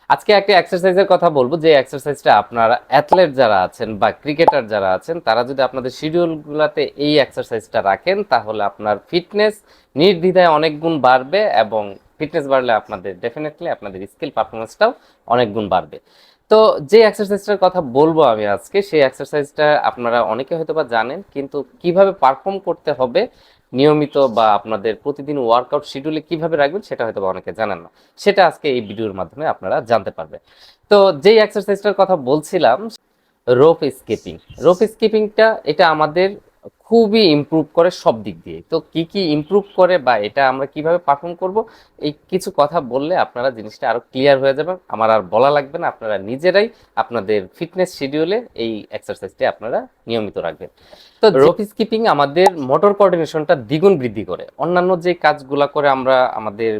আজকে একটা এক্সারসাইজের কথা বলবো, যে এক্সারসাইজটা আপনারা অ্যাথলেট যারা আছেন বা ক্রিকেটার যারা আছেন তারা যদি আপনাদের শিডিউলগুলোতে এই এক্সারসাইজটা রাখেন তাহলে আপনার ফিটনেস নির্দ্বিধায় অনেক গুণ বাড়বে, এবং ফিটনেস বাড়লে আপনাদের ডেফিনেটলি আপনাদের স্কিল পারফরমেন্সটাও অনেক গুণ বাড়বে। তো যে এক্সারসাইজটার কথা বলবো আমি আজকে, সেই এক্সারসাইজটা আপনারা অনেকে হয়তো বা জানেন, কিন্তু কিভাবে পারফর্ম করতে হবে নিয়মিত বা আপনাদের প্রতিদিন ওয়ার্কআউট শিডিউলে কিভাবে রাখবেন সেটা হয়তো অনেকে জানেন না। সেটা আজকে এই ভিডিওর মাধ্যমে আপনারা জানতে পারবেন। তো যেই এক্সারসাইজটার কথা বলছিলাম, রোপ স্কিপিং। রোপ স্কিপিংটা এটা আমাদের খুবই ইমপ্রুভ করে সব দিক দিয়ে। তো কি কি ইমপ্রুভ করে বা এটা আমরা কিভাবে পারফর্ম করব, এই কিছু কথা বললে আপনারা জিনিসটা আরো ক্লিয়ার হয়ে যাবে। আমার আর বলা লাগবে না, আপনারা নিজেরাই আপনাদের ফিটনেস শিডিউলে এই এক্সারসাইজটি আপনারা নিয়মিত রাখবেন। তো রোপ স্কিপিং আমাদের মোটর কোঅর্ডিনেশনটা দ্বিগুণ বৃদ্ধি করে। অন্যান্য যে কাজগুলা করে আমরা আমাদের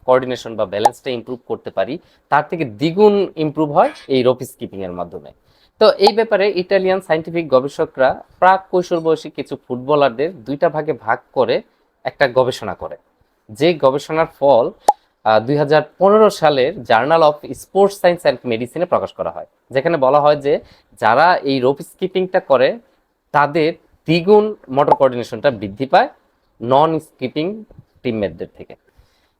কোঅর্ডিনেশন বা ব্যালেন্সটা ইমপ্রুভ করতে পারি, তার থেকে দ্বিগুণ ইমপ্রুভ হয় এই রোপ স্কিপিং এর মাধ্যমে। তো এই ব্যাপারে ইটালিয়ান সায়েন্টিফিক গবেষকরা প্রাক কৈশোর বয়সী কিছু ফুটবলারদের দুইটা ভাগে ভাগ করে একটা গবেষণা করে। যে গবেষণার ফল 2015 সালের journal of sports science and মেডিসিনে প্রকাশ করা হয়, যেখানে বলা হয় যে যারা এই রোপ স্কিপিংটা করে তাদের দ্বিগুণ মোটর কোঅর্ডিনেশনটা বৃদ্ধি পায় নন স্কিপিং টিমমেটদের থেকে।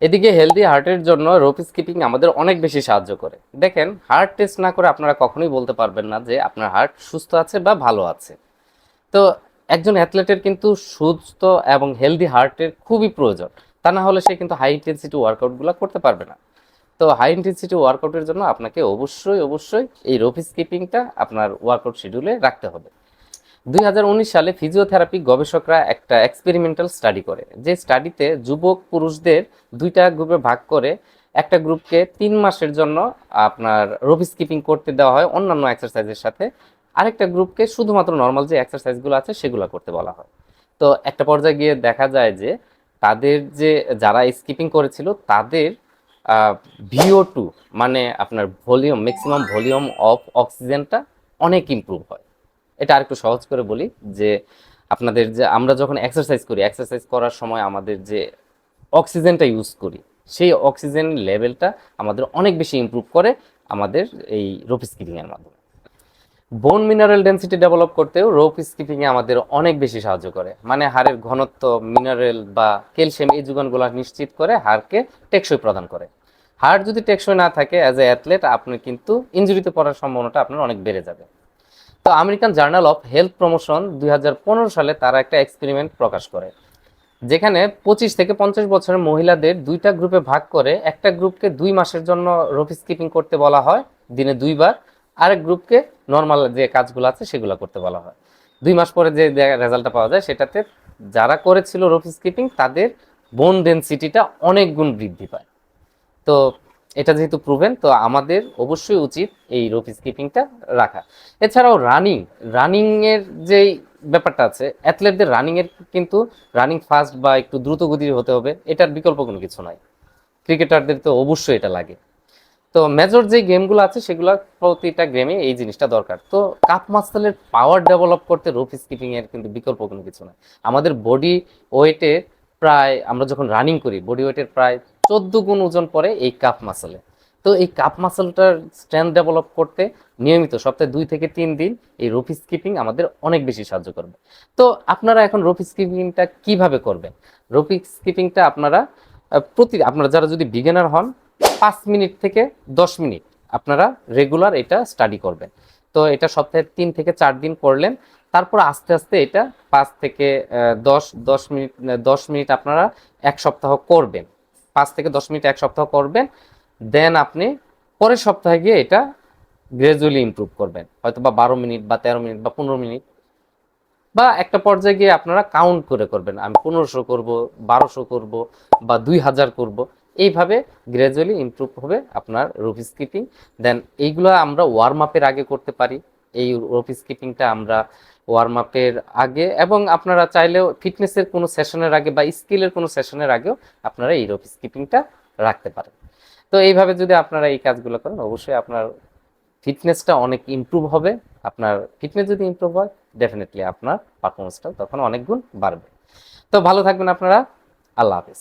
এদিকে হেলদি হার্টের জন্য রোপ স্কিপিং আমাদের অনেক বেশি সাহায্য করে। দেখেন, হার্ট টেস্ট না করে আপনারা কখনোই বলতে পারবেন না যে আপনার হার্ট সুস্থ আছে বা ভালো আছে। তো একজন অ্যাথলেটের কিন্তু সুস্থ এবং হেলদি হার্টের খুবই প্রয়োজন, তা না হলে সে কিন্তু হাই ইন্টেন্সিটি ওয়ার্কআউটগুলো করতে পারবে না। তো হাই ইন্টেন্সিটি ওয়ার্কআউটের জন্য আপনাকে অবশ্যই অবশ্যই এই রোপ স্কিপিংটা আপনার ওয়ার্কআউট শিডিউলে রাখতে হবে। 2019 সালে ফিজিওথেরাপি গবেষকরা একটা এক্সপেরিমেন্টাল স্টাডি করে, যে স্টাডিতে যুবক পুরুষদের দুইটা গ্রুপে ভাগ করে একটা গ্রুপকে 3 মাসের জন্য আপনার রোপ স্কিপিং করতে দেওয়া হয় অন্যান্য এক্সারসাইজের সাথে, আরেকটা গ্রুপকে শুধুমাত্র নর্মাল যে এক্সারসাইজগুলো আছে সেগুলো করতে বলা হয়। তো একটা পর্যায়ে গিয়ে দেখা যায় যে তাদের যে যারা স্কিপিং করেছিল তাদের VO2 মানে আপনার ভলিউম, ম্যাক্সিমাম ভলিউম অফ অক্সিজেনটা অনেক ইমপ্রুভ হয়। এটা আরেকটু সহজ করে বলি যে আপনাদের যে আমরা যখন এক্সারসাইজ করি, এক্সারসাইজ করার সময় আমাদের যে অক্সিজেনটা ইউজ করি, সেই অক্সিজেন লেভেলটা আমাদের অনেক বেশি ইমপ্রুভ করে আমাদের এই রোপ স্কিপিং এর মাধ্যমে। বোন মিনারেল ডেনসিটি ডেভেলপ করতেও রোপ স্কিপিং এ আমাদের অনেক বেশি সাহায্য করে, মানে হাড়ের ঘনত্ব, মিনারেল বা ক্যালসিয়াম এই যোগানগুলো নিশ্চিত করে হাড়কে টেকসই প্রদান করে। হাড় যদি টেকসই না থাকে অ্যাজ এ অ্যাথলেট, আপনি কিন্তু ইনজুরিতে পড়ার সম্ভাবনাটা আপনার অনেক বেড়ে যাবে। তো American journal of health promotion 2015 সালে তারা একটা এক্সপেরিমেন্ট প্রকাশ করে, যেখানে 25 থেকে 50 বছরের মহিলাদের দুইটা গ্রুপে ভাগ করে একটা গ্রুপকে 2 মাসের জন্য রোপ স্কিপিং করতে বলা হয় দিনে 2 বার, আরেক গ্রুপকে নর্মাল যে কাজগুলো আছে সেগুলো করতে বলা হয়। 2 মাস পরে যে রেজাল্টটা পাওয়া যায় সেটাতে যারা করেছিল রোপ স্কিপিং তাদের বোন ডেনসিটিটা অনেক গুণ বৃদ্ধি পায়। তো এটা যেহেতু প্রুভেন, তো আমাদের অবশ্যই উচিত এই রোপ স্কিপিংটা রাখা। এছাড়াও রানিং, রানিং এর যেই ব্যাপারটা আছে, অ্যাথলেটদের রানিং এর কিন্তু রানিং ফাস্ট বা একটু দ্রুত গতির হতে হবে, এটার বিকল্প কোনো কিছু নয়। ক্রিকেটারদের তো অবশ্যই এটা লাগে। তো মেজর যে গেমগুলো আছে সেগুলো প্রতিটা গেমে এই জিনিসটা দরকার। তো কাপ মাসেলের পাওয়ার ডেভেলপ করতে রোপ স্কিপিং এর কিন্তু বিকল্প কোনো কিছু নয়। আমাদের বডি ওয়েটের প্রায়, আমরা যখন রানিং করি বডি ওয়েটের প্রায় 14 গুণ ওজন পড়ে এই কাপ মাসেলে। তো এই কাপ মাসেলটার স্ট্রেংথ ডেভেলপ করতে নিয়মিত সপ্তাহে 2 থেকে 3 দিন এই রোপ স্কিপিং আমাদের অনেক বেশি সাহায্য করবে। তো আপনারা এখন রোপ স্কিপিংটা কিভাবে করবেন? রোপ স্কিপিংটা আপনারা আপনারা যারা যদি বিগিনার হন, 5 মিনিট থেকে 10 মিনিট আপনারা রেগুলার এটা স্টাডি করবেন। তো এটা সপ্তাহে 3 থেকে 4 দিন করলেন, তারপর আস্তে আস্তে এটা 5 থেকে 10 মিনিট 10 মিনিট আপনারা 1 সপ্তাহ করবেন। 5 থেকে 10 মিনিট 1 সপ্তাহ করবেন, দেন আপনি পরের সপ্তাহে গিয়ে এটা গ্রাজুয়ালি ইমপ্রুভ করবেন, হয়তো বা 12 মিনিট বা 13 মিনিট বা 15 মিনিট, বা একটা পর্যায়ে গিয়ে আপনারা কাউন্ট করে করবেন, আমি 1500 করব, 1200 করব বা 2000 করব। এইভাবে গ্রাজুয়ালি ইমপ্রুভ হবে আপনার রোপ স্কিপিং। দেন এইগুলো আমরা ওয়ার্ম আপের আগে করতে পারি। এই রোপ স্কিপিংটা আমরা ওয়ার্ম আপের আগে, এবং আপনারা চাইলেও ফিটনেসের কোনো সেশনের আগে বা স্কিলের কোনো সেশনের আগেও আপনারা এই রোপ স্কিপিংটা রাখতে পারেন। তো এইভাবে যদি আপনারা এই কাজগুলো করেন, অবশ্যই আপনার ফিটনেসটা অনেক ইমপ্রুভ হবে। আপনার ফিটনেস যদি ইমপ্রুভ হয়, ডেফিনেটলি আপনার পারফরমেন্সটা তখন অনেক গুণ বাড়বে। তো ভালো থাকবেন আপনারা। আল্লাহ হাফেজ।